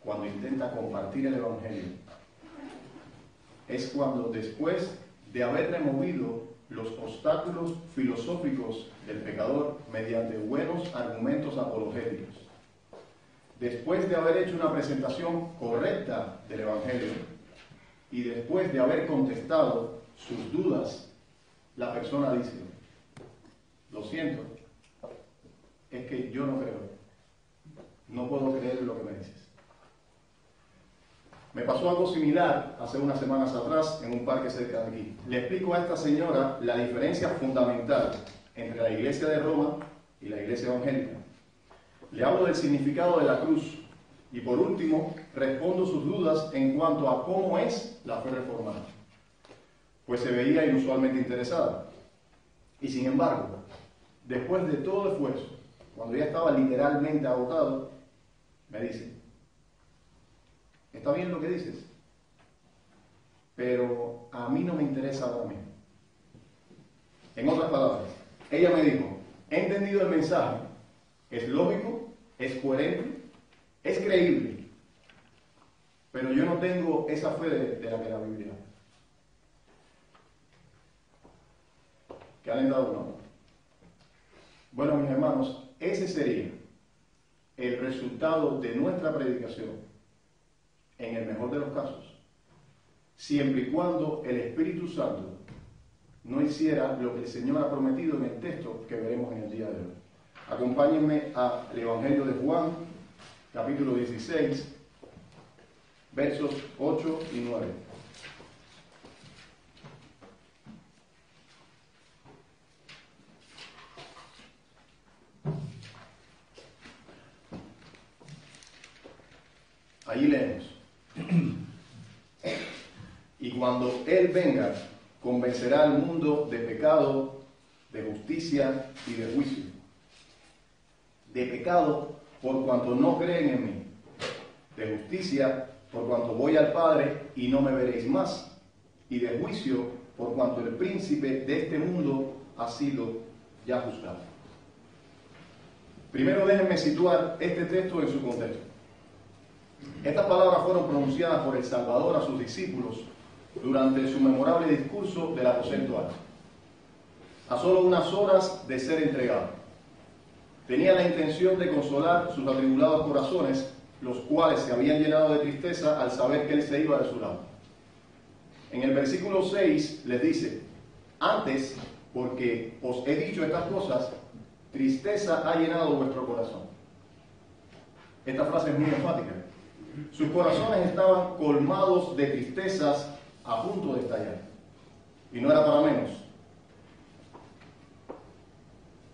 cuando intenta compartir el Evangelio. Es cuando, después de haber removido los obstáculos filosóficos del pecador mediante buenos argumentos apologéticos, después de haber hecho una presentación correcta del Evangelio y después de haber contestado sus dudas, la persona dice: lo siento, es que yo no creo, no puedo creer lo que me dices. Me pasó algo similar hace unas semanas atrás en un parque cerca de aquí. Le explico a esta señora la diferencia fundamental entre la iglesia de Roma y la iglesia evangélica. Le hablo del significado de la cruz y por último respondo sus dudas en cuanto a cómo es la fe reformada, pues se veía inusualmente interesada. Y sin embargo, después de todo esfuerzo, cuando ya estaba literalmente agotado, me dice: está bien lo que dices, pero a mí no me interesa ahora mismo. En otras palabras, ella me dijo: he entendido el mensaje, es lógico, es coherente, es creíble, pero yo no tengo esa fe de la que la Biblia habla. ¿Qué han dado una? Bueno, mis hermanos, ese sería el resultado de nuestra predicación, en el mejor de los casos, siempre y cuando el Espíritu Santo no hiciera lo que el Señor ha prometido en el texto que veremos en el día de hoy. Acompáñenme al Evangelio de Juan, capítulo 16, versos 8 y 9. Allí leemos: y cuando Él venga, convencerá al mundo de pecado, de justicia y de juicio. De pecado, por cuanto no creen en mí. De justicia, por cuanto voy al Padre y no me veréis más. Y de juicio, por cuanto el príncipe de este mundo ha sido ya juzgado. Primero déjenme situar este texto en su contexto. Estas palabras fueron pronunciadas por el Salvador a sus discípulos durante su memorable discurso del aposento alto, a solo unas horas de ser entregado. Tenía la intención de consolar sus atribulados corazones, los cuales se habían llenado de tristeza al saber que Él se iba de su lado. En el versículo 6 les dice: antes, porque os he dicho estas cosas, tristeza ha llenado vuestro corazón. Esta frase es muy enfática. Sus corazones estaban colmados de tristezas a punto de estallar. Y no era para menos.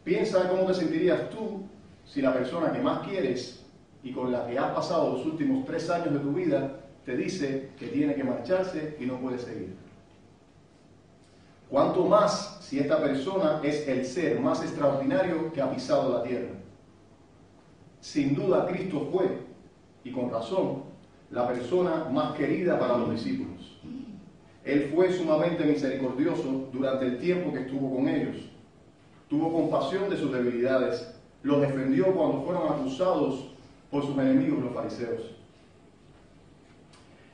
Piensa cómo te sentirías tú si la persona que más quieres y con la que has pasado los últimos 3 años de tu vida te dice que tiene que marcharse y no puede seguir. Cuánto más si esta persona es el ser más extraordinario que ha pisado la tierra. Sin duda Cristo fue, y con razón, la persona más querida para los discípulos. Él fue sumamente misericordioso durante el tiempo que estuvo con ellos. Tuvo compasión de sus debilidades, los defendió cuando fueron acusados por sus enemigos, los fariseos.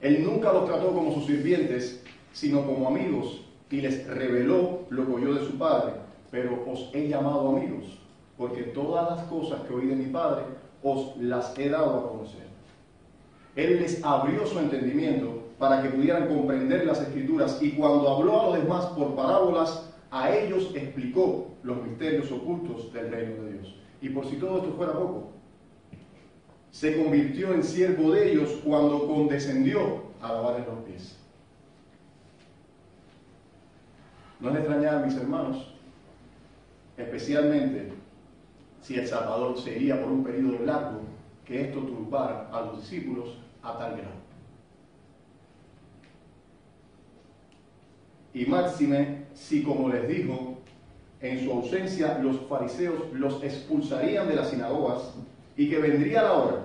Él nunca los trató como sus sirvientes, sino como amigos, y les reveló lo que oyó de su Padre. Pero os he llamado amigos, porque todas las cosas que oí de mi Padre os las he dado a conocer. Él les abrió su entendimiento para que pudieran comprender las Escrituras, y cuando habló a los demás por parábolas, a ellos explicó los misterios ocultos del reino de Dios. Y por si todo esto fuera poco, se convirtió en siervo de ellos cuando condescendió a lavarles los pies. No es de extrañar, mis hermanos, especialmente si el Salvador se iría por un periodo largo, que esto turbara a los discípulos a tal grado. Y máxime si, como les dijo, en su ausencia los fariseos los expulsarían de las sinagogas, y que vendría la hora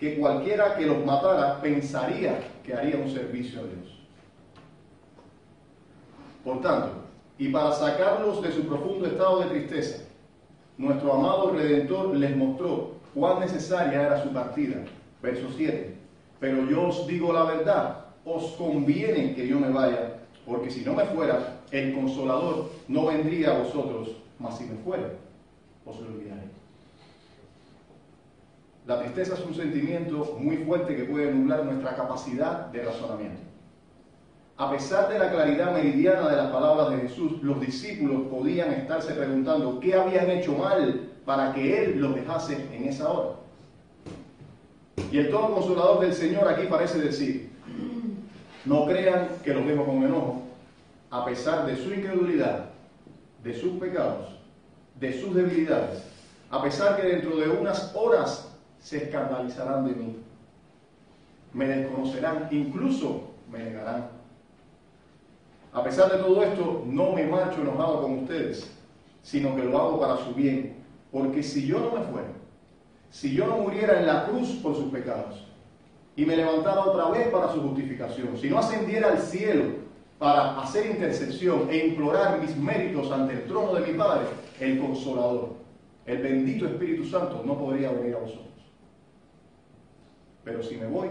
que cualquiera que los matara pensaría que haría un servicio a Dios. Por tanto, y para sacarlos de su profundo estado de tristeza, nuestro amado Redentor les mostró cuán necesaria era su partida. Verso 7. pero yo os digo la verdad, os conviene que yo me vaya, porque si no me fuera, el Consolador no vendría a vosotros, mas si me fuera, os lo enviaré. La tristeza es un sentimiento muy fuerte que puede nublar nuestra capacidad de razonamiento. A pesar de la claridad meridiana de las palabras de Jesús, los discípulos podían estarse preguntando qué habían hecho mal para que Él los dejase en esa hora. Y el tono consolador del Señor aquí parece decir: no crean que los dejo con enojo, a pesar de su incredulidad, de sus pecados, de sus debilidades, a pesar que dentro de unas horas se escandalizarán de mí, me desconocerán, incluso me negarán. A pesar de todo esto, no me marcho enojado con ustedes, sino que lo hago para su bien, porque si yo no me fuera, si yo no muriera en la cruz por sus pecados, y me levantara otra vez para su justificación, si no ascendiera al cielo para hacer intercesión e implorar mis méritos ante el trono de mi Padre, el Consolador, el bendito Espíritu Santo, no podría venir a vosotros. Pero si me voy,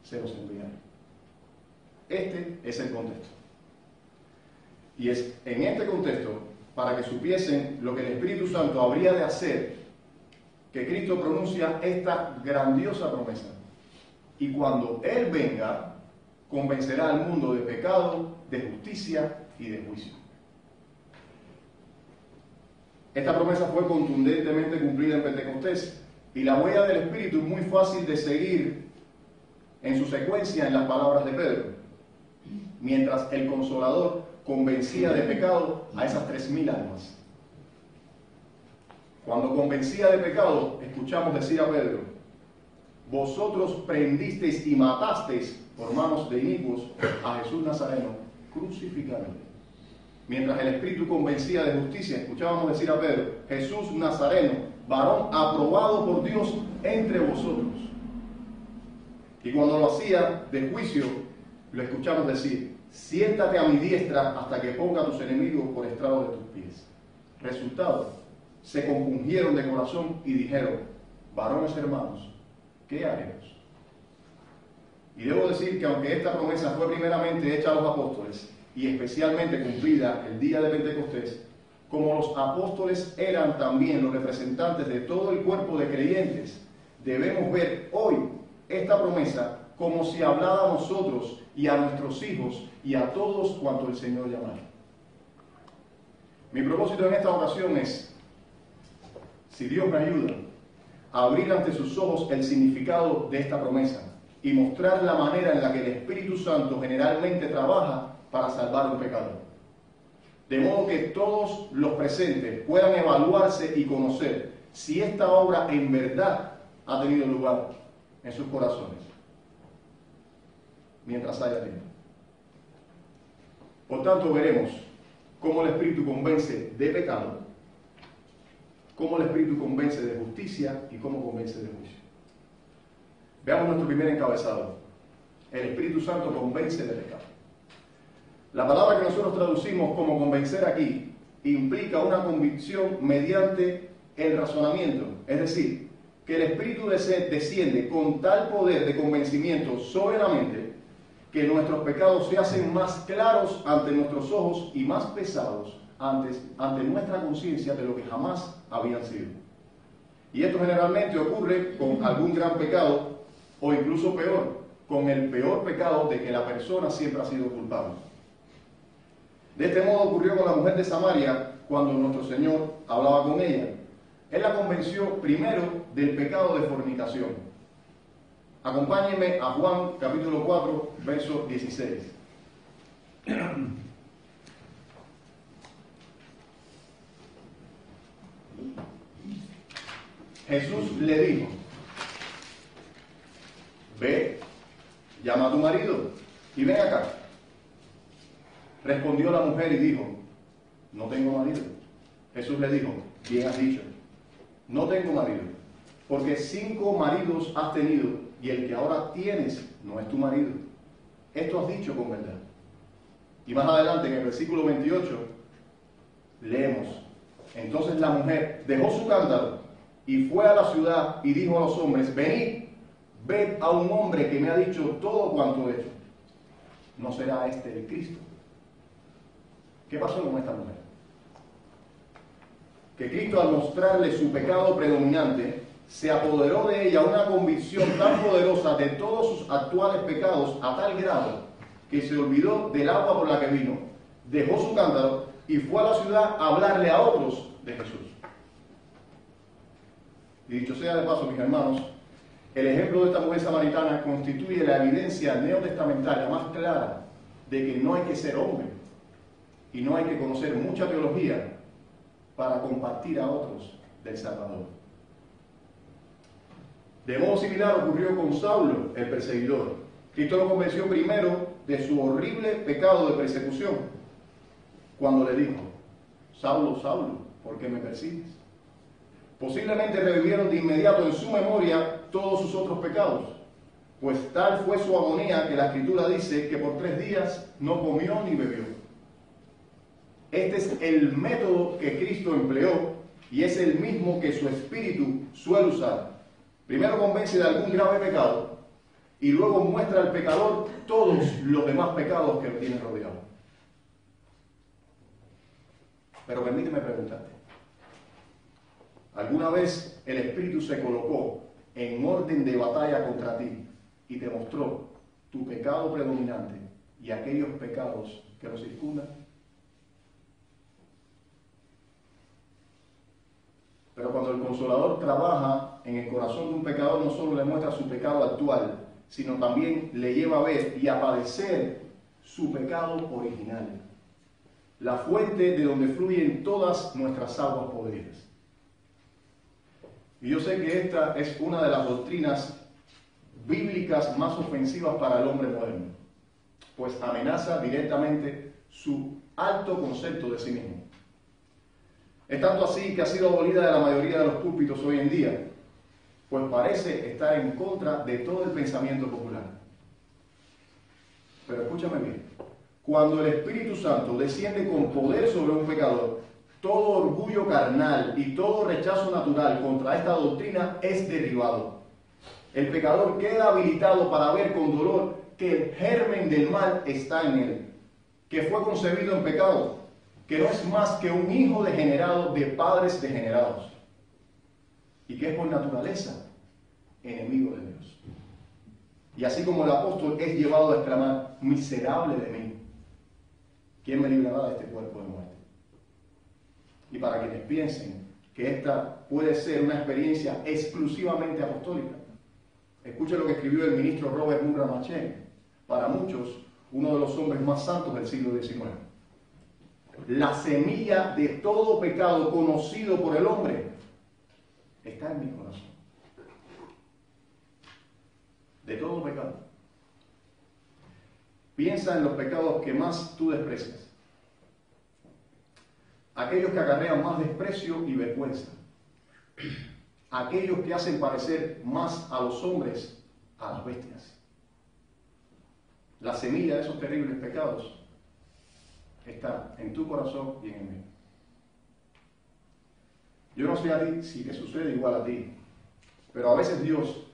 se los enviaré. Este es el contexto. Y es en este contexto, para que supiesen lo que el Espíritu Santo habría de hacer, que Cristo pronuncia esta grandiosa promesa. Y cuando Él venga, convencerá al mundo de pecado, de justicia y de juicio. Esta promesa fue contundentemente cumplida en Pentecostés, y la huella del Espíritu es muy fácil de seguir en su secuencia en las palabras de Pedro, mientras el Consolador convencía de pecado a esas 3.000 almas. Cuando convencía de pecado, escuchamos decir a Pedro: vosotros prendisteis y matasteis por manos de inicuos a Jesús Nazareno, crucificándole. Mientras el Espíritu convencía de justicia, escuchábamos decir a Pedro: Jesús Nazareno, varón aprobado por Dios entre vosotros. Y cuando lo hacía de juicio, lo escuchamos decir: siéntate a mi diestra hasta que ponga a tus enemigos por estrado de tus pies. Resultado: se compungieron de corazón y dijeron: varones hermanos, ¿qué haremos? Y debo decir que aunque esta promesa fue primeramente hecha a los apóstoles y especialmente cumplida el día de Pentecostés, como los apóstoles eran también los representantes de todo el cuerpo de creyentes, debemos ver hoy esta promesa como si hablara a nosotros y a nuestros hijos y a todos cuanto el Señor llamara. Mi propósito en esta ocasión es, si Dios me ayuda, abrir ante sus ojos el significado de esta promesa y mostrar la manera en la que el Espíritu Santo generalmente trabaja para salvar a un pecador. De modo que todos los presentes puedan evaluarse y conocer si esta obra en verdad ha tenido lugar en sus corazones, mientras haya tiempo. Por tanto, veremos cómo el Espíritu convence de pecado, cómo el Espíritu convence de justicia y cómo convence de juicio. Veamos nuestro primer encabezado. El Espíritu Santo convence de pecado. La palabra que nosotros traducimos como convencer aquí implica una convicción mediante el razonamiento. Es decir, que el Espíritu desciende con tal poder de convencimiento sobre la mente que nuestros pecados se hacen más claros ante nuestros ojos y más pesados ante nuestra conciencia de lo que jamás habían sido. Y esto generalmente ocurre con algún gran pecado o incluso peor, con el peor pecado de que la persona siempre ha sido culpable. De este modo ocurrió con la mujer de Samaria cuando nuestro Señor hablaba con ella. Él la convenció primero del pecado de fornicación. Acompáñenme a Juan capítulo 4, verso 16. Jesús le dijo: ve, llama a tu marido y ven acá. Respondió la mujer y dijo: no tengo marido. Jesús le dijo: bien has dicho, no tengo marido, porque 5 maridos has tenido y el que ahora tienes no es tu marido. Esto has dicho con verdad. Y más adelante en el versículo 28 leemos: entonces la mujer dejó su cántaro y fue a la ciudad y dijo a los hombres: venid, ved a un hombre que me ha dicho todo cuanto he hecho. ¿No será este el Cristo? ¿Qué pasó con esta mujer? Que Cristo, al mostrarle su pecado predominante, se apoderó de ella una convicción tan poderosa de todos sus actuales pecados a tal grado que se olvidó del agua por la que vino, dejó su cántaro y fue a la ciudad a hablarle a otros de Jesús. Y dicho sea de paso, mis hermanos, el ejemplo de esta mujer samaritana constituye la evidencia neotestamentaria más clara de que no hay que ser hombre y no hay que conocer mucha teología para compartir a otros del Salvador. De modo similar ocurrió con Saulo, el perseguidor. Cristo lo convenció primero de su horrible pecado de persecución, cuando le dijo: Saulo, Saulo, ¿por qué me persigues? Posiblemente revivieron de inmediato en su memoria todos sus otros pecados, pues tal fue su agonía que la Escritura dice que por 3 días no comió ni bebió. Este es el método que Cristo empleó y es el mismo que su espíritu suele usar. Primero convence de algún grave pecado y luego muestra al pecador todos los demás pecados que lo tienen rodeado. Pero permíteme preguntarte, ¿alguna vez el Espíritu se colocó en orden de batalla contra ti y te mostró tu pecado predominante y aquellos pecados que lo circundan? Pero cuando el Consolador trabaja en el corazón de un pecador, no solo le muestra su pecado actual, sino también le lleva a ver y a padecer su pecado original, la fuente de donde fluyen todas nuestras aguas podridas. Y yo sé que esta es una de las doctrinas bíblicas más ofensivas para el hombre moderno, pues amenaza directamente su alto concepto de sí mismo. Es tanto así que ha sido abolida de la mayoría de los púlpitos hoy en día, pues parece estar en contra de todo el pensamiento popular. Pero escúchame bien, cuando el Espíritu Santo desciende con poder sobre un pecador, todo orgullo carnal y todo rechazo natural contra esta doctrina es derribado. El pecador queda habilitado para ver con dolor que el germen del mal está en él, que fue concebido en pecado, que no es más que un hijo degenerado de padres degenerados, y que es por naturaleza enemigo de Dios. Y así como el apóstol es llevado a exclamar: miserable de mí, ¿quién me librará de este cuerpo de muerte? Y para quienes piensen que esta puede ser una experiencia exclusivamente apostólica, escuche lo que escribió el ministro Robert Murray Machen, para muchos uno de los hombres más santos del siglo XIX. La semilla de todo pecado conocido por el hombre está en mi corazón. De todo pecado. Piensa en los pecados que más tú desprecias. Aquellos que acarrean más desprecio y vergüenza. Aquellos que hacen parecer más a los hombres a las bestias. La semilla de esos terribles pecados está en tu corazón y en el mío. Yo no sé a ti si te sucede igual a ti, pero a veces Dios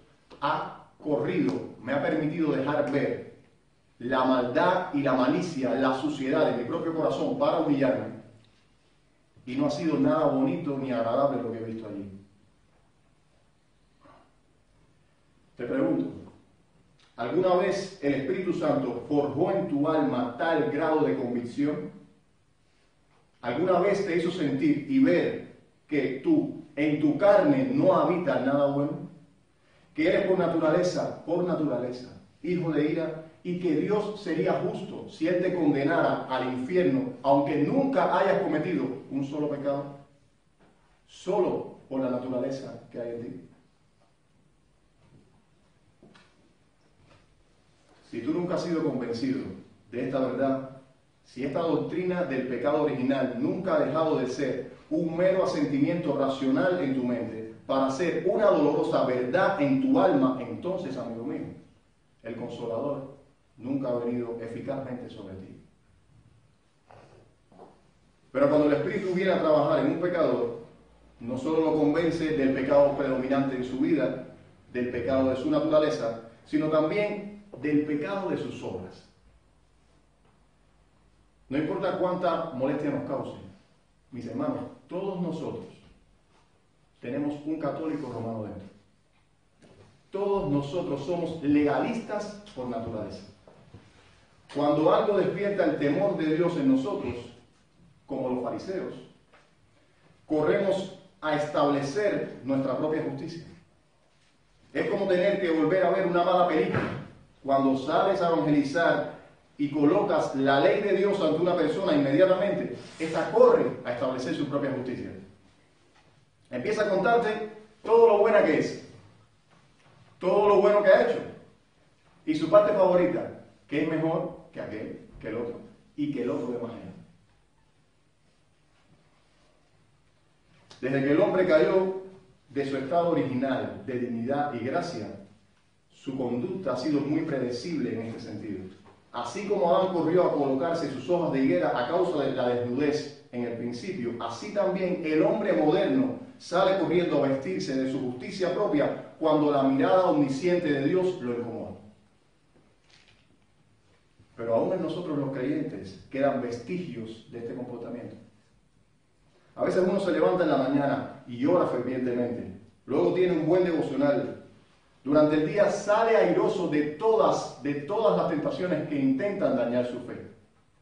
me ha permitido dejar ver la maldad y la malicia, la suciedad de mi propio corazón para humillarme, y no ha sido nada bonito ni agradable lo que he visto allí. Te pregunto, ¿alguna vez el Espíritu Santo forjó en tu alma tal grado de convicción? ¿Alguna vez te hizo sentir y ver que tú, en tu carne, no habita nada bueno? Que eres por naturaleza, hijo de ira, y que Dios sería justo si Él te condenara al infierno, aunque nunca hayas cometido un solo pecado, solo por la naturaleza que hay en ti. Si tú nunca has sido convencido de esta verdad, si esta doctrina del pecado original nunca ha dejado de ser un mero asentimiento racional en tu mente para ser una dolorosa verdad en tu alma, entonces, amigo mío, el Consolador nunca ha venido eficazmente sobre ti. Pero cuando el Espíritu viene a trabajar en un pecador, no solo lo convence del pecado predominante en su vida, del pecado de su naturaleza, sino también del pecado de sus obras. No importa cuánta molestia nos cause, mis hermanos, todos nosotros tenemos un católico romano dentro. Todos nosotros somos legalistas por naturaleza. Cuando algo despierta el temor de Dios en nosotros, como los fariseos, corremos a establecer nuestra propia justicia. Es como tener que volver a ver una mala película. Cuando sales a evangelizar y colocas la ley de Dios ante una persona, inmediatamente esta corre a establecer su propia justicia. Empieza a contarte todo lo buena que es, todo lo bueno que ha hecho, y su parte favorita, que es mejor que aquel, que el otro, y que el otro de más allá. Desde que el hombre cayó de su estado original de dignidad y gracia, su conducta ha sido muy predecible en este sentido. Así como Adán corrió a colocarse sus hojas de higuera a causa de la desnudez en el principio, así también el hombre moderno sale corriendo a vestirse de su justicia propia cuando la mirada omnisciente de Dios lo incomoda. Pero aún en nosotros los creyentes quedan vestigios de este comportamiento. A veces uno se levanta en la mañana y ora fervientemente, luego tiene un buen devocional. Durante el día sale airoso de todas las tentaciones que intentan dañar su fe.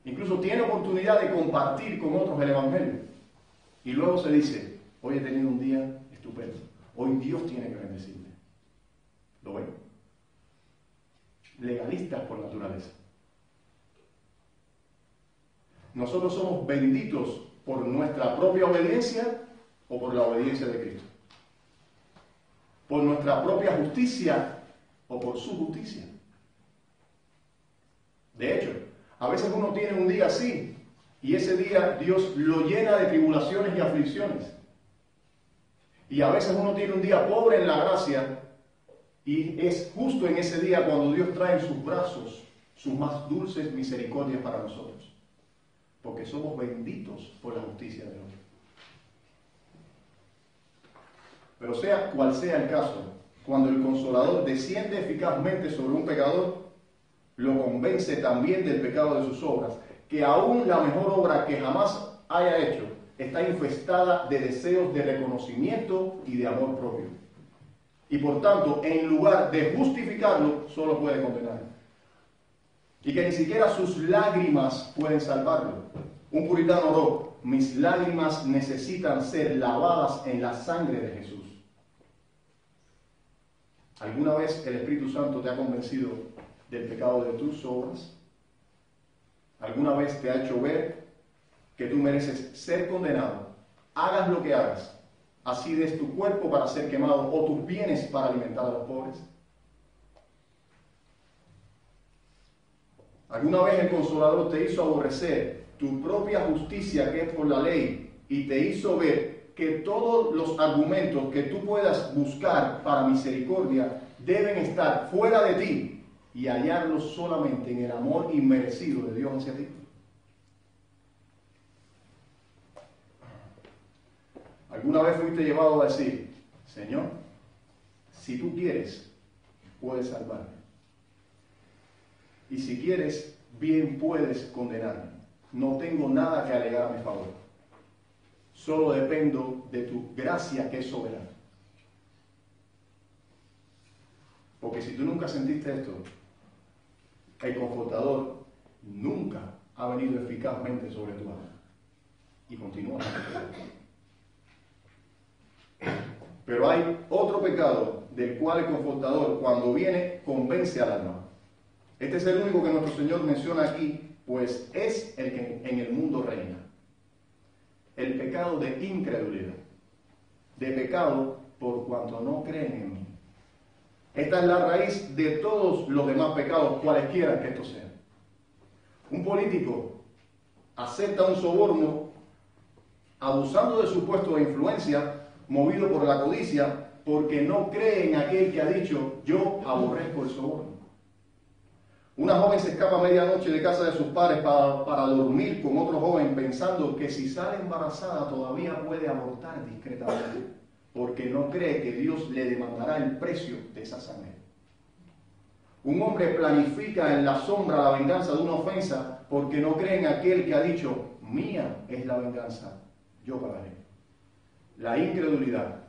Incluso tiene oportunidad de compartir con otros el Evangelio. Y luego se dice, hoy he tenido un día estupendo, hoy Dios tiene que bendecirme. ¿Lo ven? Legalistas por naturaleza. Nosotros somos benditos por nuestra propia obediencia o por la obediencia de Cristo. Por nuestra propia justicia o por su justicia. De hecho, a veces uno tiene un día así y ese día Dios lo llena de tribulaciones y aflicciones. Y a veces uno tiene un día pobre en la gracia y es justo en ese día cuando Dios trae en sus brazos sus más dulces misericordias para nosotros. Porque somos benditos por la justicia de Dios. Pero sea cual sea el caso, cuando el Consolador desciende eficazmente sobre un pecador, lo convence también del pecado de sus obras, que aún la mejor obra que jamás haya hecho está infestada de deseos de reconocimiento y de amor propio. Y por tanto, en lugar de justificarlo, solo puede condenarlo. Y que ni siquiera sus lágrimas pueden salvarlo. Un puritano oró, mis lágrimas necesitan ser lavadas en la sangre de Jesús. ¿Alguna vez el Espíritu Santo te ha convencido del pecado de tus obras? ¿Alguna vez te ha hecho ver que tú mereces ser condenado? Hagas lo que hagas, así des tu cuerpo para ser quemado o tus bienes para alimentar a los pobres. ¿Alguna vez el Consolador te hizo aborrecer tu propia justicia que es por la ley y te hizo ver que todos los argumentos que tú puedas buscar para misericordia deben estar fuera de ti y hallarlos solamente en el amor inmerecido de Dios hacia ti? ¿Alguna vez fuiste llevado a decir, Señor, si tú quieres, puedes salvarme? Y si quieres, bien puedes condenarme. No tengo nada que alegar a mi favor. Solo dependo de tu gracia que es soberana. Porque si tú nunca sentiste esto, el Confortador nunca ha venido eficazmente sobre tu alma. Y continúa. Pero hay otro pecado del cual el Confortador, cuando viene, convence al alma. Este es el único que nuestro Señor menciona aquí, pues es el que en el mundo reina. El pecado de incredulidad. De pecado por cuanto no creen en mí. Esta es la raíz de todos los demás pecados, cualesquiera que estos sean. Un político acepta un soborno abusando de su puesto de influencia, movido por la codicia, porque no cree en aquel que ha dicho, yo aborrezco el soborno. Una joven se escapa a medianoche de casa de sus padres para dormir con otro joven, pensando que si sale embarazada todavía puede abortar discretamente. porque no cree que Dios le demandará el precio de esa sangre. Un hombre planifica en la sombra la venganza de una ofensa porque no cree en aquel que ha dicho, mía es la venganza, yo pagaré. La incredulidad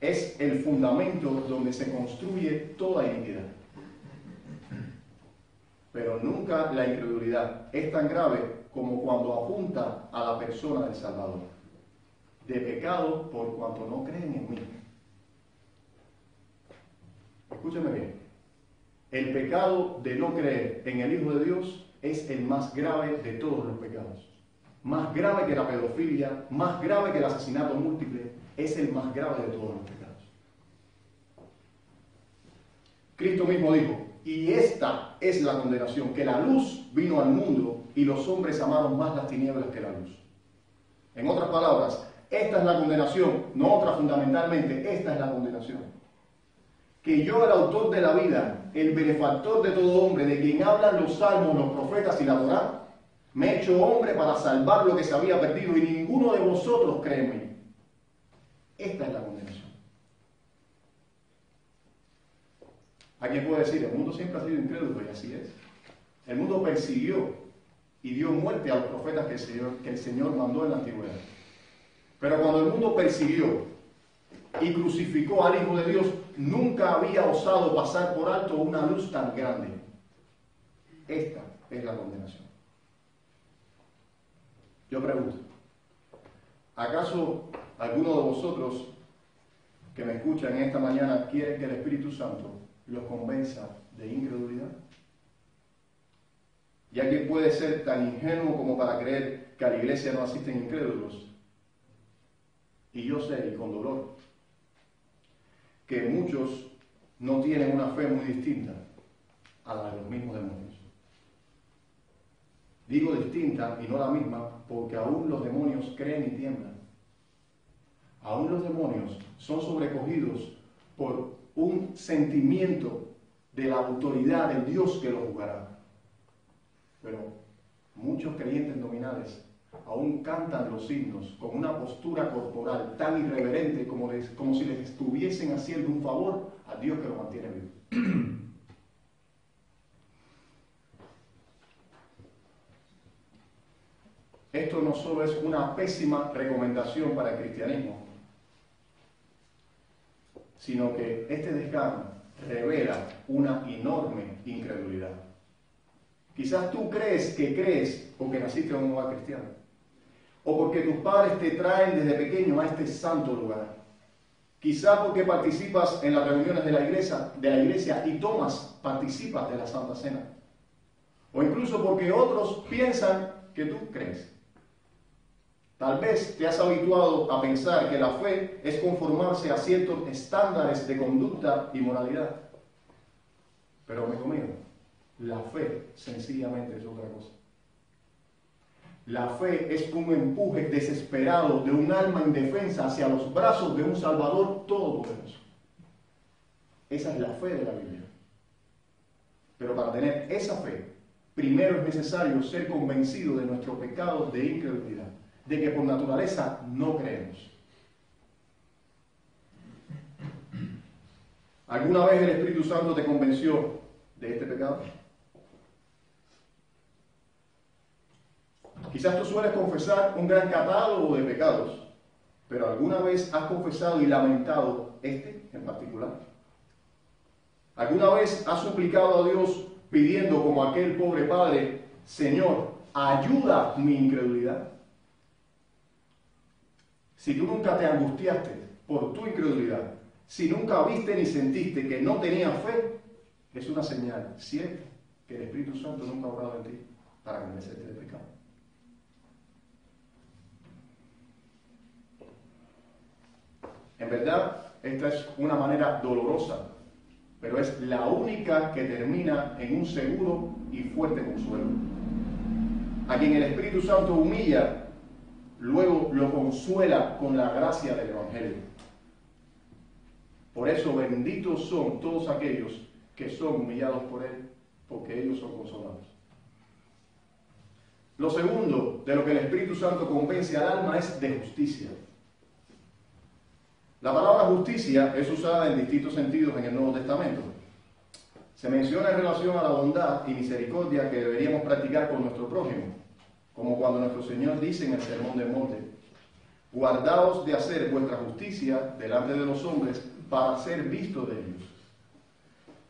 es el fundamento donde se construye toda iniquidad. Pero nunca la incredulidad es tan grave como cuando apunta a la persona del Salvador. De pecado por cuanto no creen en mí. Escúcheme bien. El pecado de no creer en el Hijo de Dios es el más grave de todos los pecados. Más grave que la pedofilia, más grave que el asesinato múltiple, es el más grave de todos los pecados. Cristo mismo dijo, y esta es la condenación, que la luz vino al mundo y los hombres amaron más las tinieblas que la luz. En otras palabras, esta es la condenación, no otra fundamentalmente, esta es la condenación. Que yo, el autor de la vida, el benefactor de todo hombre, de quien hablan los salmos, los profetas y la Torá, me he hecho hombre para salvar lo que se había perdido y ninguno de vosotros cree en mí. Esta es la condenación. Alguien puede decir, el mundo siempre ha sido incrédulo, y así es. El mundo persiguió y dio muerte a los profetas que el Señor mandó en la antigüedad. Pero cuando el mundo persiguió y crucificó al Hijo de Dios, nunca había osado pasar por alto una luz tan grande. Esta es la condenación. Yo pregunto, ¿acaso alguno de vosotros que me escuchan esta mañana quiere que el Espíritu Santo los convenza de incredulidad? ¿Y alguien puede ser tan ingenuo como para creer que a la iglesia no asisten incrédulos? Y yo sé, y con dolor, que muchos no tienen una fe muy distinta a la de los mismos demonios. Digo distinta y no la misma porque aún los demonios creen y tiemblan. Aún los demonios son sobrecogidos por un sentimiento de la autoridad del Dios que los juzgará. Pero muchos creyentes nominales aún cantan los himnos con una postura corporal tan irreverente como si les estuviesen haciendo un favor a Dios que los mantiene vivos. Esto no solo es una pésima recomendación para el cristianismo, sino que este desgano revela una enorme incredulidad. Quizás tú crees porque naciste en un hogar cristiano, o porque tus padres te traen desde pequeño a este santo lugar. Quizás porque participas en las reuniones de la iglesia y participas de la Santa Cena. O incluso porque otros piensan que tú crees. Tal vez te has habituado a pensar que la fe es conformarse a ciertos estándares de conducta y moralidad. Pero amigo mío, la fe sencillamente es otra cosa. La fe es un empuje desesperado de un alma indefensa hacia los brazos de un Salvador todopoderoso. Esa es la fe de la Biblia. Pero para tener esa fe, primero es necesario ser convencido de nuestro pecado de incredulidad, de que por naturaleza no creemos. ¿Alguna vez el Espíritu Santo te convenció de este pecado? Quizás tú sueles confesar un gran catálogo de pecados, pero ¿alguna vez has confesado y lamentado este en particular? ¿Alguna vez has suplicado a Dios pidiendo como aquel pobre padre, Señor, ayuda mi incredulidad? Si tú nunca te angustiaste por tu incredulidad, si nunca viste ni sentiste que no tenías fe, es una señal cierta que el Espíritu Santo nunca ha obrado en ti para convencerte del pecado. En verdad, esta es una manera dolorosa, pero es la única que termina en un seguro y fuerte consuelo. A quien el Espíritu Santo humilla, luego lo consuela con la gracia del Evangelio. Por eso benditos son todos aquellos que son humillados por Él, porque ellos son consolados. Lo segundo de lo que el Espíritu Santo convence al alma es de justicia. La palabra justicia es usada en distintos sentidos en el Nuevo Testamento. Se menciona en relación a la bondad y misericordia que deberíamos practicar con nuestro prójimo, como cuando nuestro Señor dice en el Sermón del Monte: guardaos de hacer vuestra justicia delante de los hombres para ser visto de ellos.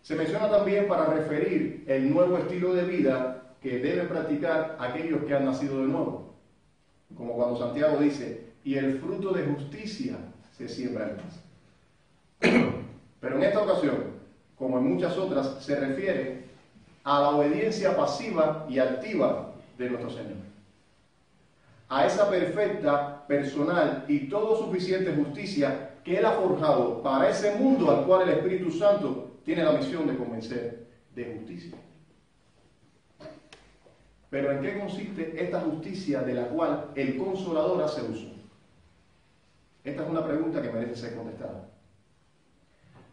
Se menciona también para referir el nuevo estilo de vida que deben practicar aquellos que han nacido de nuevo, como cuando Santiago dice: y el fruto de justicia se siembra en paz. Pero en esta ocasión, como en muchas otras, se refiere a la obediencia pasiva y activa de nuestro Señor, a esa perfecta, personal y todo suficiente justicia que Él ha forjado para ese mundo al cual el Espíritu Santo tiene la misión de convencer de justicia. Pero ¿en qué consiste esta justicia de la cual el Consolador hace uso? Esta es una pregunta que merece ser contestada.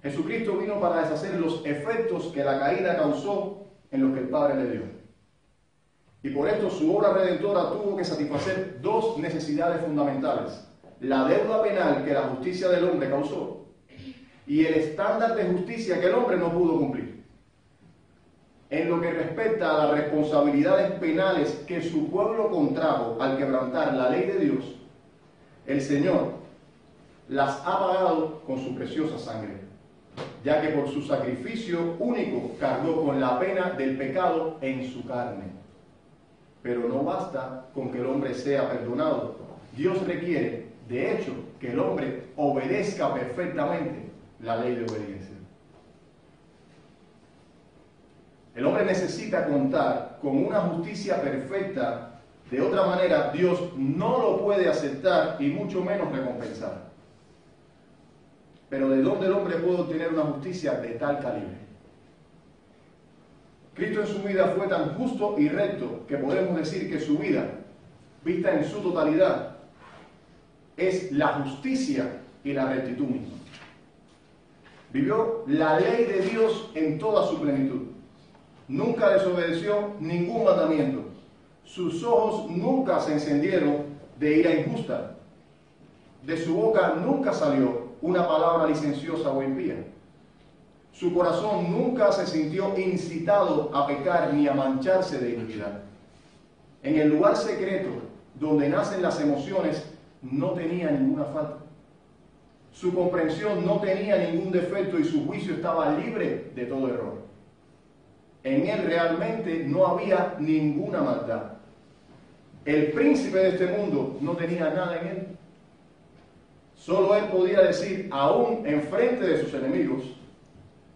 Jesucristo vino para deshacer los efectos que la caída causó en los que el Padre le dio. Y por esto su obra redentora tuvo que satisfacer dos necesidades fundamentales: la deuda penal que la justicia del hombre causó y el estándar de justicia que el hombre no pudo cumplir. En lo que respecta a las responsabilidades penales que su pueblo contrajo al quebrantar la ley de Dios, el Señor las ha pagado con su preciosa sangre, ya que por su sacrificio único cargó con la pena del pecado en su carne. Pero no basta con que el hombre sea perdonado. Dios requiere, de hecho, que el hombre obedezca perfectamente la ley de obediencia. El hombre necesita contar con una justicia perfecta. De otra manera, Dios no lo puede aceptar y mucho menos recompensar. Pero ¿de dónde el hombre puede obtener una justicia de tal calibre? Cristo en su vida fue tan justo y recto que podemos decir que su vida, vista en su totalidad, es la justicia y la rectitud misma. Vivió la ley de Dios en toda su plenitud. Nunca desobedeció ningún mandamiento. Sus ojos nunca se encendieron de ira injusta. De su boca nunca salió una palabra licenciosa o impía. Su corazón nunca se sintió incitado a pecar ni a mancharse de iniquidad. En el lugar secreto donde nacen las emociones no tenía ninguna falta. Su comprensión no tenía ningún defecto y su juicio estaba libre de todo error. En él realmente no había ninguna maldad. El príncipe de este mundo no tenía nada en él. Solo él podía decir, aún en frente de sus enemigos,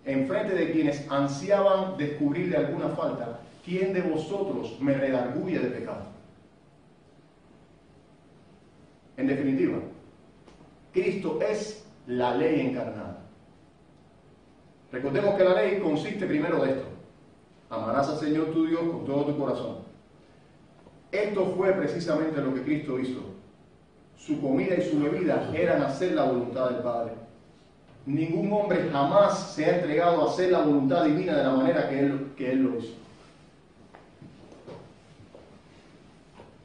en frente de quienes ansiaban descubrirle alguna falta: ¿quién de vosotros me redarguye de pecado? En definitiva, Cristo es la ley encarnada. Recordemos que la ley consiste primero de esto: amarás al Señor tu Dios con todo tu corazón. Esto fue precisamente lo que Cristo hizo. Su comida y su bebida eran hacer la voluntad del Padre. Ningún hombre jamás se ha entregado a hacer la voluntad divina de la manera que él lo hizo.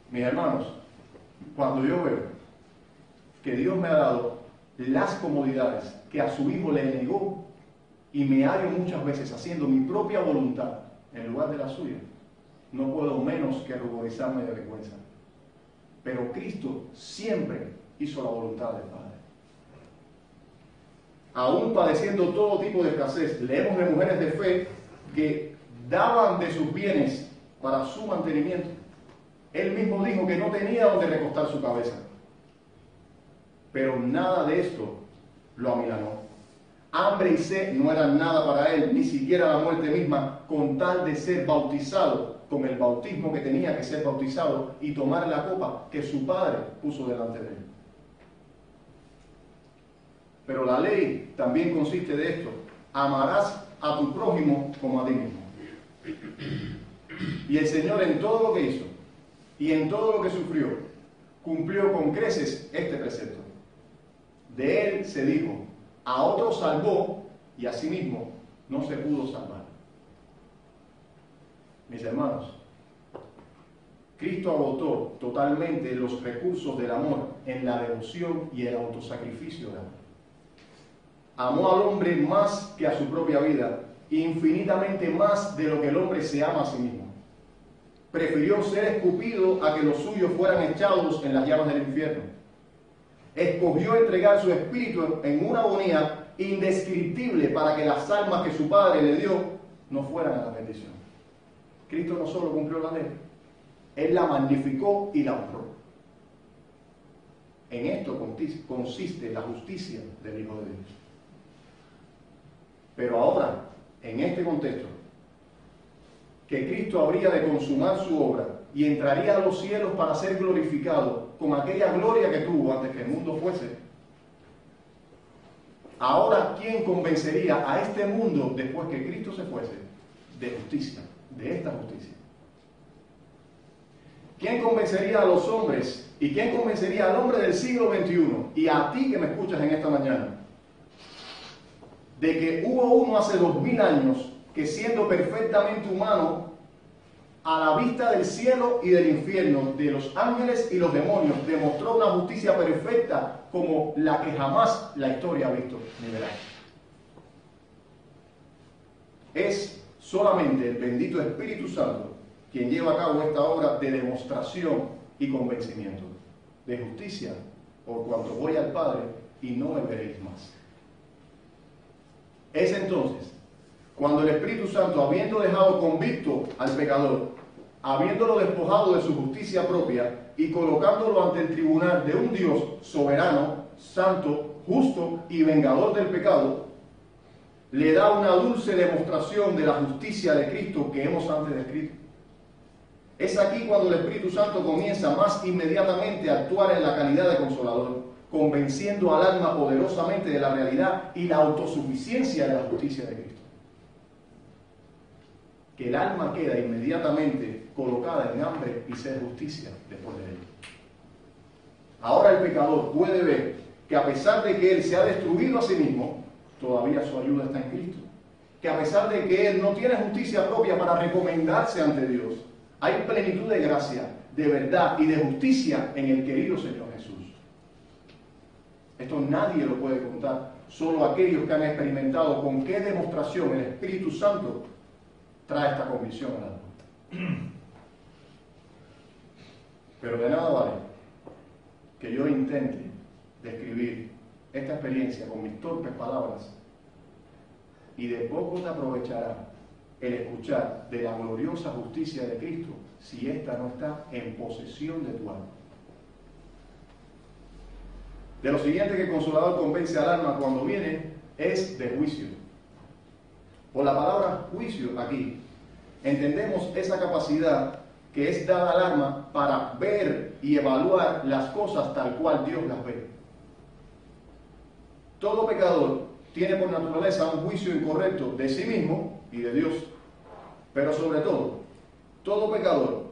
Mis hermanos, cuando yo veo que Dios me ha dado las comodidades que a su Hijo le negó y me hallo muchas veces haciendo mi propia voluntad en lugar de la suya, no puedo menos que ruborizarme de vergüenza. Pero Cristo siempre hizo la voluntad del Padre. Aún padeciendo todo tipo de escasez, leemos de mujeres de fe que daban de sus bienes para su mantenimiento. Él mismo dijo que no tenía donde recostar su cabeza. Pero nada de esto lo amilanó. Hambre y sed no eran nada para él, ni siquiera la muerte misma, con tal de ser bautizado con el bautismo que tenía que ser bautizado y tomar la copa que su padre puso delante de él. Pero la ley también consiste de esto: amarás a tu prójimo como a ti mismo. Y el Señor, en todo lo que hizo y en todo lo que sufrió, cumplió con creces este precepto. De él se dijo: a otro salvó y a sí mismo no se pudo salvar. Mis hermanos, Cristo agotó totalmente los recursos del amor en la devoción y el autosacrificio de amor. amó al hombre más que a su propia vida, infinitamente más de lo que el hombre se ama a sí mismo. Prefirió ser escupido a que los suyos fueran echados en las llamas del infierno. Escogió entregar su espíritu en una agonía indescriptible para que las almas que su Padre le dio no fueran a la perdición. Cristo no solo cumplió la ley, Él la magnificó y la honró. En esto consiste la justicia del Hijo de Dios. Pero ahora, en este contexto, que Cristo habría de consumar su obra y entraría a los cielos para ser glorificado con aquella gloria que tuvo antes que el mundo fuese. Ahora, ¿quién convencería a este mundo después que Cristo se fuese de justicia, de esta justicia? ¿Quién convencería a los hombres y quién convencería al hombre del siglo XXI y a ti que me escuchas en esta mañana de que hubo uno hace 2000 años que siendo perfectamente humano, a la vista del cielo y del infierno, de los ángeles y los demonios, demostró una justicia perfecta como la que jamás la historia ha visto ni verá? Es solamente el bendito Espíritu Santo quien lleva a cabo esta obra de demostración y convencimiento, de justicia, por cuanto voy al Padre y no me veréis más. Es entonces cuando el Espíritu Santo, habiendo dejado convicto al pecador, habiéndolo despojado de su justicia propia y colocándolo ante el tribunal de un Dios soberano, santo, justo y vengador del pecado, le da una dulce demostración de la justicia de Cristo que hemos antes descrito. Es aquí cuando el Espíritu Santo comienza más inmediatamente a actuar en la calidad de consolador, convenciendo al alma poderosamente de la realidad y la autosuficiencia de la justicia de Cristo. Que el alma queda inmediatamente colocada en hambre y sed de justicia después de ello. Ahora el pecador puede ver que a pesar de que él se ha destruido a sí mismo, todavía su ayuda está en Cristo. Que a pesar de que él no tiene justicia propia para recomendarse ante Dios, hay plenitud de gracia, de verdad y de justicia en el querido Señor Jesús. Esto nadie lo puede contar, solo aquellos que han experimentado con qué demostración el Espíritu Santo trae esta convicción al alma. Pero de nada vale que yo intente describir esta experiencia con mis torpes palabras y de poco te aprovechará el escuchar de la gloriosa justicia de Cristo si ésta no está en posesión de tu alma. De lo siguiente que el Consolador convence al alma cuando viene es de juicio. Por la palabra juicio aquí entendemos esa capacidad que es dada al alma para ver y evaluar las cosas tal cual Dios las ve. Todo pecador tiene por naturaleza un juicio incorrecto de sí mismo y de Dios. Pero sobre todo pecador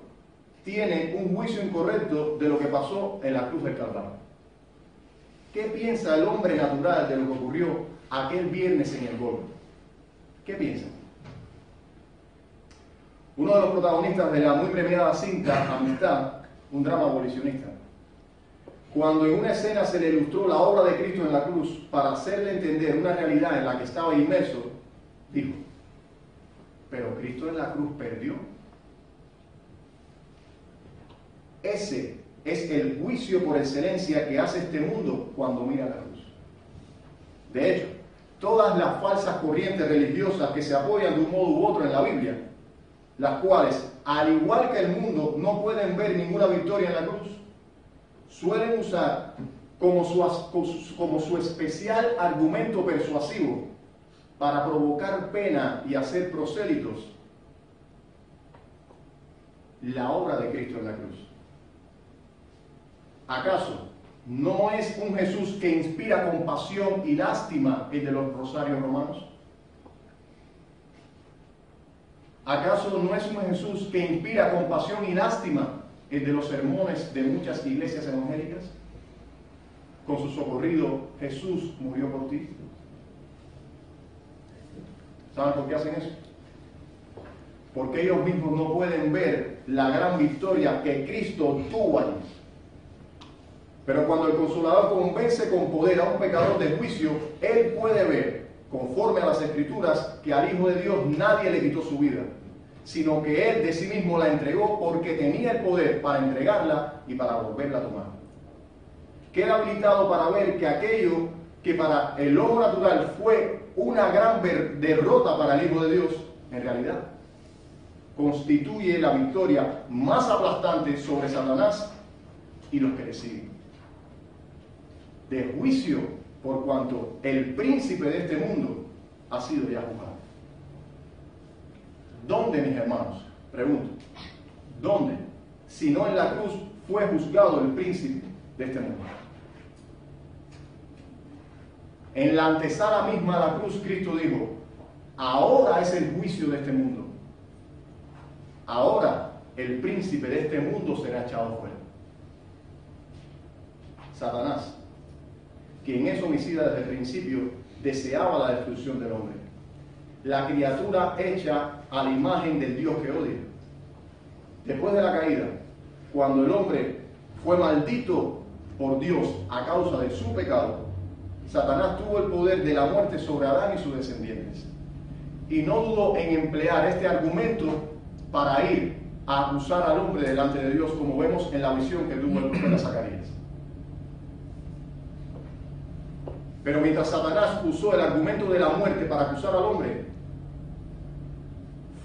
tiene un juicio incorrecto de lo que pasó en la cruz del Calvario. ¿Qué piensa el hombre natural de lo que ocurrió aquel viernes en el Gólgota? ¿Qué piensa? Uno de los protagonistas de la muy premiada cinta Amistad, un drama abolicionista, cuando en una escena se le ilustró la obra de Cristo en la cruz para hacerle entender una realidad en la que estaba inmerso, dijo: pero Cristo en la cruz perdió. Ese es el juicio por excelencia que hace este mundo cuando mira la cruz. De hecho, todas las falsas corrientes religiosas que se apoyan de un modo u otro en la Biblia, las cuales, al igual que el mundo, no pueden ver ninguna victoria en la cruz, suelen usar como su especial argumento persuasivo para provocar pena y hacer prosélitos la obra de Cristo en la cruz. ¿Acaso no es un Jesús que inspira compasión y lástima el de los rosarios romanos? ¿Acaso no es un Jesús que inspira compasión y lástima el de los sermones de muchas iglesias evangélicas? Con su socorrido, Jesús murió por ti. ¿Saben por qué hacen eso? Porque ellos mismos no pueden ver la gran victoria que Cristo tuvo allí. Pero cuando el Consolador convence con poder a un pecador de juicio, él puede ver, conforme a las Escrituras, que al Hijo de Dios nadie le quitó su vida, sino que él de sí mismo la entregó porque tenía el poder para entregarla y para volverla a tomar. Queda habilitado para ver que aquello que para el ojo natural fue una gran derrota para el Hijo de Dios, en realidad constituye la victoria más aplastante sobre Satanás y los que le siguen. De juicio, por cuanto el príncipe de este mundo ha sido ya juzgado. ¿Dónde, mis hermanos? Pregunto. ¿Dónde? Si no en la cruz fue juzgado el príncipe de este mundo. En la antesala misma de la cruz, Cristo dijo: ahora es el juicio de este mundo. Ahora el príncipe de este mundo será echado fuera. Satanás, quien es homicida desde el principio, deseaba la destrucción del hombre. La criatura hecha a la imagen del Dios que odia. Después de la caída, cuando el hombre fue maldito por Dios a causa de su pecado, Satanás tuvo el poder de la muerte sobre Adán y sus descendientes. Y no dudó en emplear este argumento para ir a acusar al hombre delante de Dios, como vemos en la visión que tuvo el profeta Zacarías. Pero mientras Satanás usó el argumento de la muerte para acusar al hombre,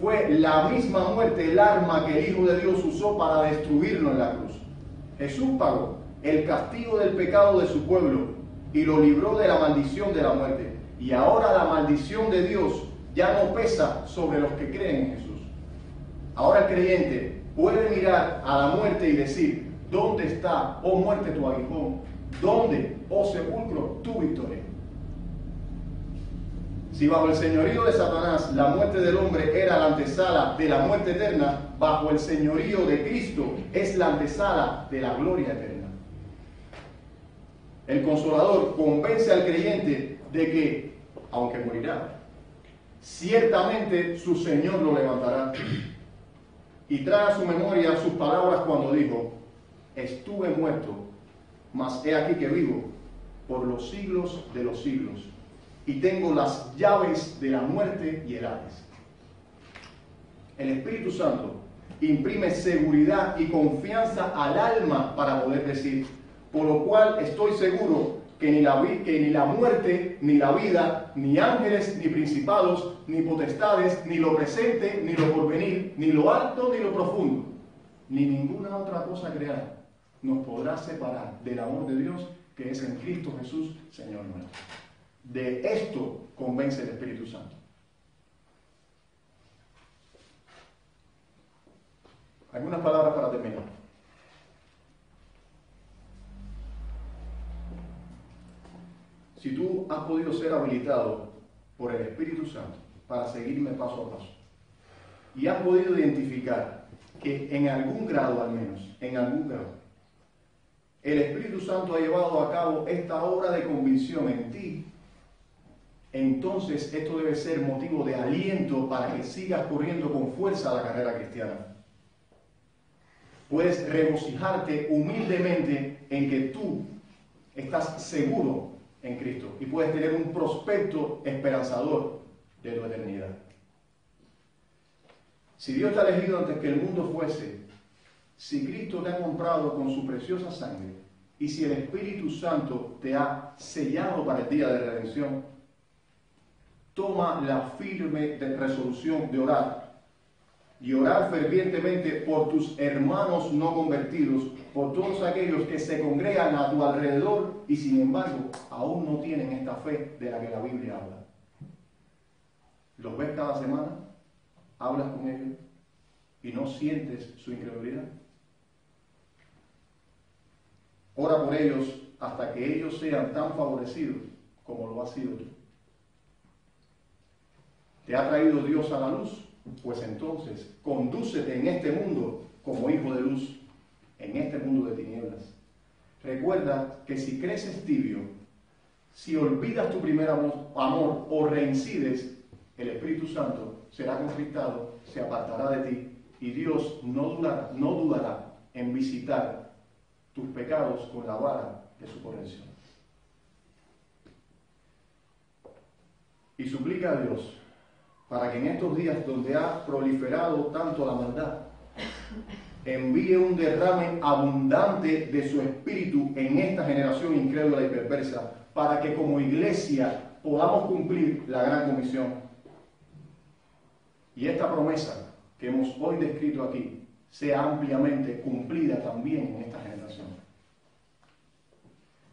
fue la misma muerte el arma que el Hijo de Dios usó para destruirlo en la cruz. Jesús pagó el castigo del pecado de su pueblo y lo libró de la maldición de la muerte. Y ahora la maldición de Dios ya no pesa sobre los que creen en Jesús. Ahora el creyente puede mirar a la muerte y decir: ¿dónde está, oh muerte, tu aguijón? ¿Dónde, oh sepulcro, tu victoria? Si bajo el señorío de Satanás la muerte del hombre era la antesala de la muerte eterna, bajo el señorío de Cristo es la antesala de la gloria eterna. El Consolador convence al creyente de que, aunque morirá, ciertamente su Señor lo levantará. Y trae a su memoria sus palabras cuando dijo: estuve muerto, mas he aquí que vivo por los siglos de los siglos, y tengo las llaves de la muerte y el Hades. El Espíritu Santo imprime seguridad y confianza al alma para poder decir: por lo cual estoy seguro que ni la muerte, ni la vida, ni ángeles, ni principados, ni potestades, ni lo presente, ni lo porvenir, ni lo alto, ni lo profundo, ni ninguna otra cosa creada nos podrá separar del amor de Dios que es en Cristo Jesús, Señor nuestro. De esto convence el Espíritu Santo. Algunas palabras para terminar. Si tú has podido ser habilitado por el Espíritu Santo para seguirme paso a paso, y has podido identificar que en algún grado, al menos, en algún grado, el Espíritu Santo ha llevado a cabo esta obra de convicción en ti, entonces esto debe ser motivo de aliento para que sigas corriendo con fuerza la carrera cristiana. Puedes regocijarte humildemente en que tú estás seguro en Cristo y puedes tener un prospecto esperanzador de tu eternidad. Si Dios te ha elegido antes que el mundo fuese, si Cristo te ha comprado con su preciosa sangre y si el Espíritu Santo te ha sellado para el día de redención, toma la firme resolución de orar y orar fervientemente por tus hermanos no convertidos, por todos aquellos que se congregan a tu alrededor y sin embargo aún no tienen esta fe de la que la Biblia habla. ¿Los ves cada semana? ¿Hablas con ellos y no sientes su incredulidad? Ora por ellos hasta que ellos sean tan favorecidos como lo has sido tú. ¿Te ha traído Dios a la luz? Pues entonces, condúcete en este mundo como hijo de luz, en este mundo de tinieblas. Recuerda que si creces tibio, si olvidas tu primer amor o reincides, el Espíritu Santo será conflictado, se apartará de ti y Dios no dudará en visitar tus pecados con la vara de su corrección. Y suplica a Dios para que en estos días donde ha proliferado tanto la maldad, envíe un derrame abundante de su espíritu en esta generación incrédula y perversa, para que como iglesia podamos cumplir la gran comisión. Y esta promesa que hemos hoy descrito aquí sea ampliamente cumplida también en esta generación.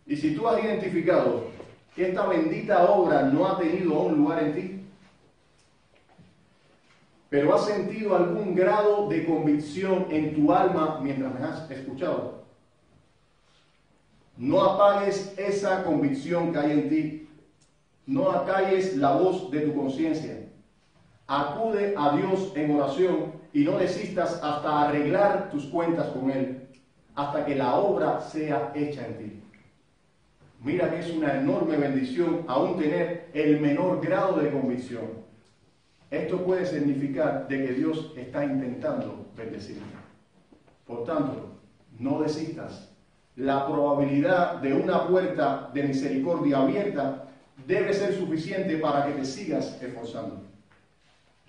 Y si tú has identificado que esta bendita obra no ha tenido un lugar en ti, pero has sentido algún grado de convicción en tu alma mientras me has escuchado, no apagues esa convicción que hay en ti. No acalles la voz de tu conciencia. Acude a Dios en oración y no desistas hasta arreglar tus cuentas con Él, hasta que la obra sea hecha en ti. Mira que es una enorme bendición aún tener el menor grado de convicción. Esto puede significar de que Dios está intentando bendecirte. Por tanto, no desistas. La probabilidad de una puerta de misericordia abierta debe ser suficiente para que te sigas esforzando.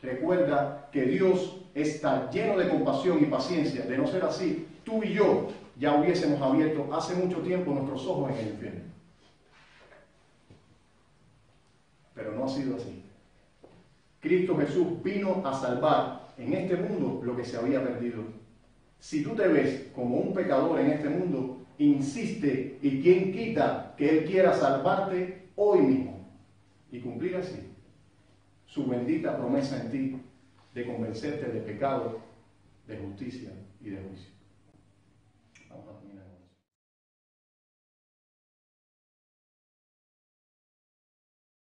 Recuerda que Dios está lleno de compasión y paciencia. De no ser así, tú y yo ya hubiésemos abierto hace mucho tiempo nuestros ojos en el infierno. Pero no ha sido así. Cristo Jesús vino a salvar en este mundo lo que se había perdido. Si tú te ves como un pecador en este mundo, insiste, y quien quita que Él quiera salvarte hoy mismo y cumplir así su bendita promesa en ti de convencerte de pecado, de justicia y de juicio.